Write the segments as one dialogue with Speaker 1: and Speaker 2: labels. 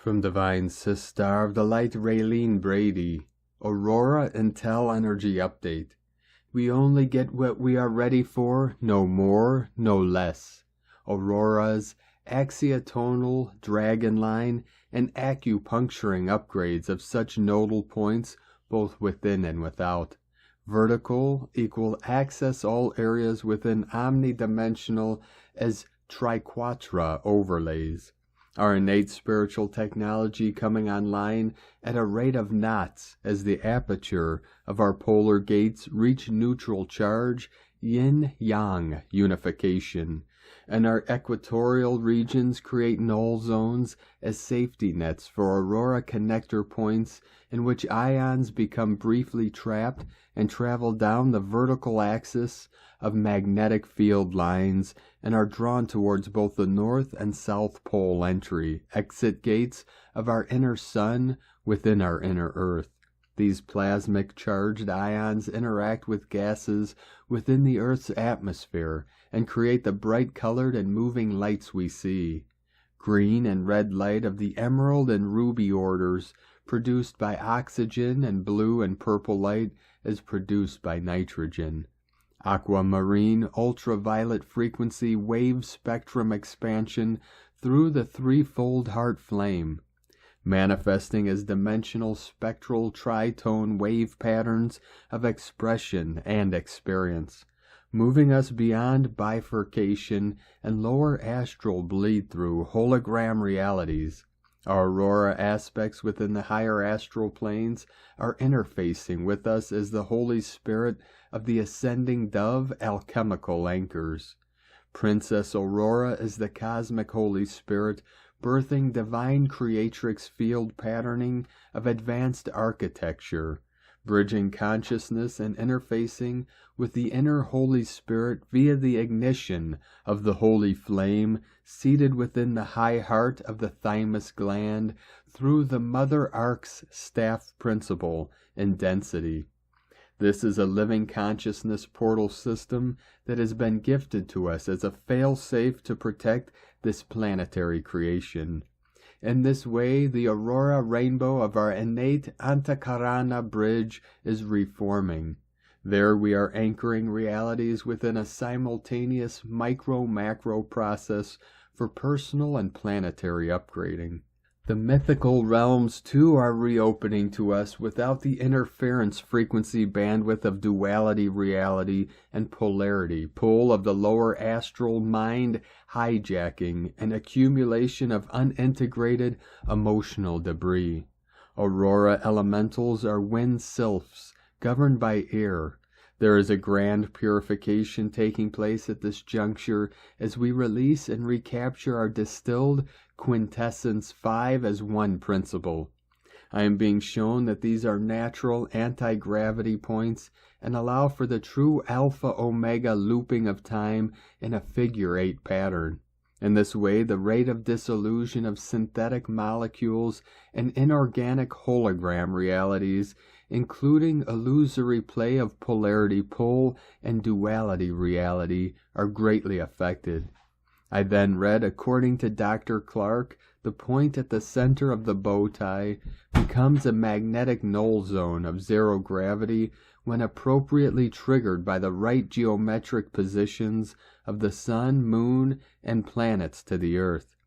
Speaker 1: From Divine Sister of the Light Raeline Brady, Aurora Intel Energy Update. We only get what we are ready for, no more, no less. Aurora's axiatonal, dragon line, and acupuncturing upgrades of such nodal points both within and without. Vertical equal access all areas within omnidimensional as triquatra overlays. Our innate spiritual technology coming online at a rate of knots as the aperture of our polar gates reach neutral charge, yin-yang unification, and our equatorial regions create null zones as safety nets for aurora connector points in which ions become briefly trapped and travel down the vertical axis of magnetic field lines and are drawn towards both the north and south pole entry, exit gates of our inner sun within our inner earth. These plasmic charged ions interact with gases within the Earth's atmosphere and create the bright colored and moving lights we see. Green and red light of the emerald and ruby orders produced by oxygen, and blue and purple light is produced by nitrogen. Aquamarine ultraviolet frequency wave spectrum expansion through the threefold heart flame, manifesting as dimensional spectral tritone wave patterns of expression and experience, moving us beyond bifurcation and lower astral bleed-through hologram realities. Our aurora aspects within the higher astral planes are interfacing with us as the Holy Spirit of the ascending dove alchemical anchors. Princess Aurora is the cosmic Holy Spirit birthing divine creatrix field patterning of advanced architecture, bridging consciousness and interfacing with the inner Holy Spirit via the ignition of the holy flame seated within the high heart of the thymus gland through the Mother Ark's staff principle in density. This is a living consciousness portal system that has been gifted to us as a fail-safe to protect this planetary creation. In this way, the aurora rainbow of our innate Antakarana bridge is reforming. There we are anchoring realities within a simultaneous micro-macro process for personal and planetary upgrading. The mythical realms, too, are reopening to us without the interference frequency bandwidth of duality reality and polarity, pull of the lower astral mind hijacking and accumulation of unintegrated emotional debris. Aurora elementals are wind sylphs, governed by air. There is a grand purification taking place at this juncture as we release and recapture our distilled quintessence 5 as one principle. I am being shown that these are natural anti-gravity points and allow for the true alpha-omega looping of time in a figure-8 pattern. In this way, the rate of dissolution of synthetic molecules and inorganic hologram realities, including illusory play of polarity pull and duality reality, are greatly affected. I then read, according to Dr. Clark, the point at the center of the bow tie becomes a magnetic null zone of zero gravity when appropriately triggered by the right geometric positions of the sun, moon, and planets to the earth.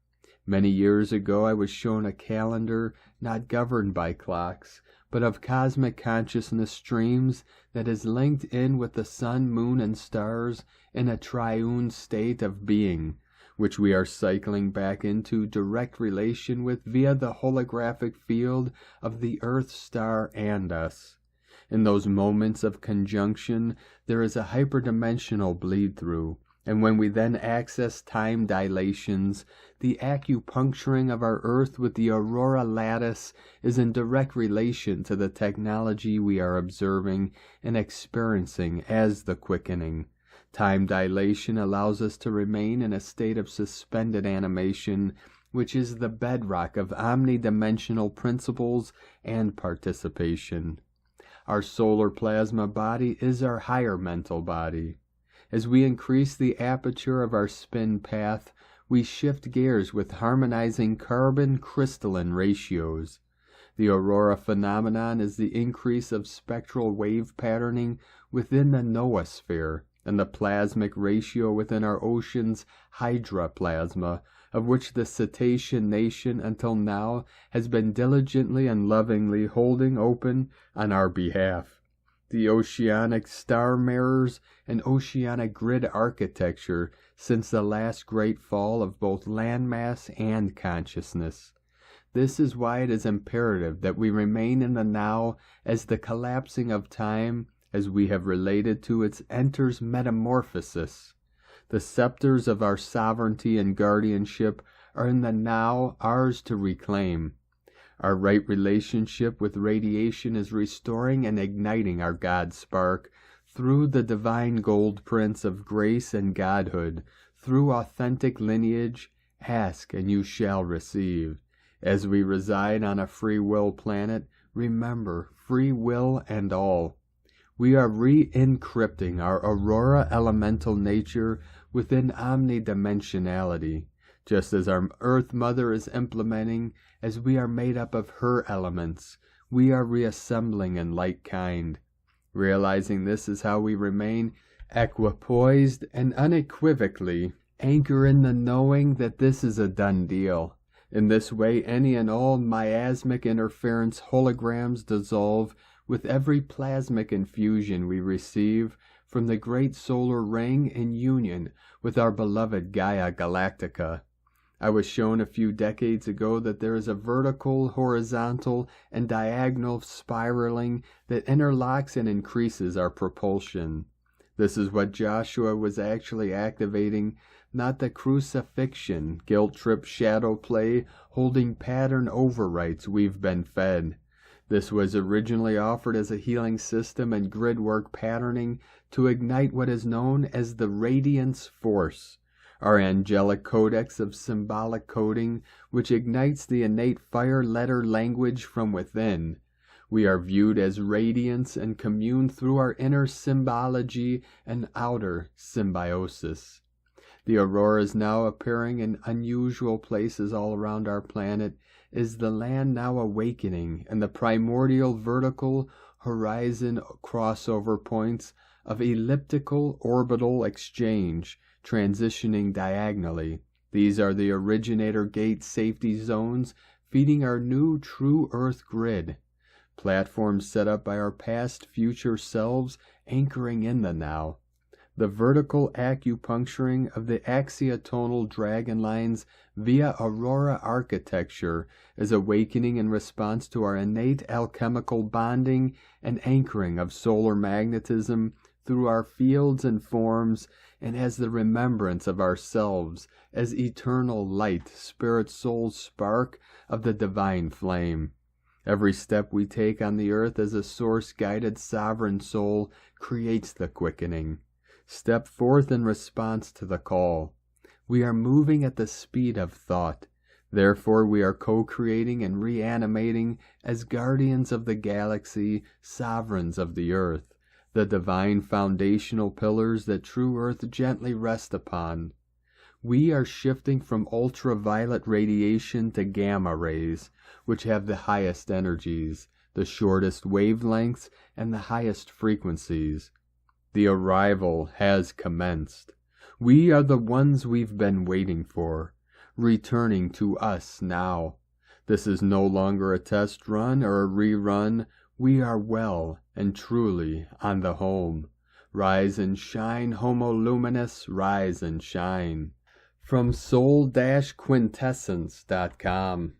Speaker 1: Many years ago I was shown a calendar not governed by clocks, but of cosmic consciousness streams that is linked in with the sun, moon, and stars in a triune state of being, which we are cycling back into direct relation with via the holographic field of the Earth star and us. In those moments of conjunction, there is a hyperdimensional bleed-through, and when we then access time dilations, the acupuncturing of our Earth with the aurora lattice is in direct relation to the technology we are observing and experiencing as the quickening. Time dilation allows us to remain in a state of suspended animation, which is the bedrock of omnidimensional principles and participation. Our solar plasma body is our higher mental body. As we increase the aperture of our spin path, we shift gears with harmonizing carbon-crystalline ratios. The Aurora phenomenon is the increase of spectral wave patterning within the noosphere and the plasmic ratio within our ocean's hydroplasma, of which the cetacean nation until now has been diligently and lovingly holding open on our behalf. The oceanic star mirrors and oceanic grid architecture since the last great fall of both landmass and consciousness. This is why it is imperative that we remain in the now, as the collapsing of time, as we have related to its enters metamorphosis. The scepters of our sovereignty and guardianship are in the now, ours to reclaim. Our right relationship with radiation is restoring and igniting our God spark through the divine gold prints of grace and godhood, through authentic lineage. Ask and you shall receive. As we reside on a free will planet, remember free will and all. We are re-encrypting our Aurora elemental nature within omnidimensionality, just as our Earth Mother is implementing, as we are made up of her elements. We are reassembling in like kind. Realizing this is how we remain equipoised and unequivocally anchor in the knowing that this is a done deal. In this way, any and all miasmic interference holograms dissolve with every plasmic infusion we receive from the great solar ring in union with our beloved Gaia Galactica. I was shown a few decades ago that there is a vertical, horizontal, and diagonal spiraling that interlocks and increases our propulsion. This is what Joshua was actually activating, not the crucifixion, guilt-trip shadow play, holding pattern overwrites we've been fed. This was originally offered as a healing system and grid work patterning to ignite what is known as the radiance force, our angelic codex of symbolic coding, which ignites the innate fire letter language from within. We are viewed as radiance and commune through our inner symbology and outer symbiosis. The aurora is now appearing in unusual places all around our planet. Is the land now awakening, and the primordial vertical horizon crossover points of elliptical orbital exchange transitioning diagonally. These are the originator gate safety zones feeding our new true Earth grid. Platforms set up by our past future selves anchoring in the now. The vertical acupuncturing of the axiotonal dragon lines via aurora architecture is awakening in response to our innate alchemical bonding and anchoring of solar magnetism through our fields and forms, and as the remembrance of ourselves as eternal light, spirit, soul, spark of the divine flame. Every step we take on the earth as a source-guided sovereign soul creates the quickening. Step forth in response to the call. We are moving at the speed of thought. Therefore we are co-creating and reanimating as guardians of the galaxy, sovereigns of the earth, the divine foundational pillars that true earth gently rests upon. We are shifting from ultraviolet radiation to gamma rays, which have the highest energies, the shortest wavelengths, and the highest frequencies. The arrival has commenced. We are the ones we've been waiting for, returning to us now. This is no longer a test run or a rerun. We are well and truly on the home. Rise and shine, Homo Luminous, rise and shine. From soul-quintessence.com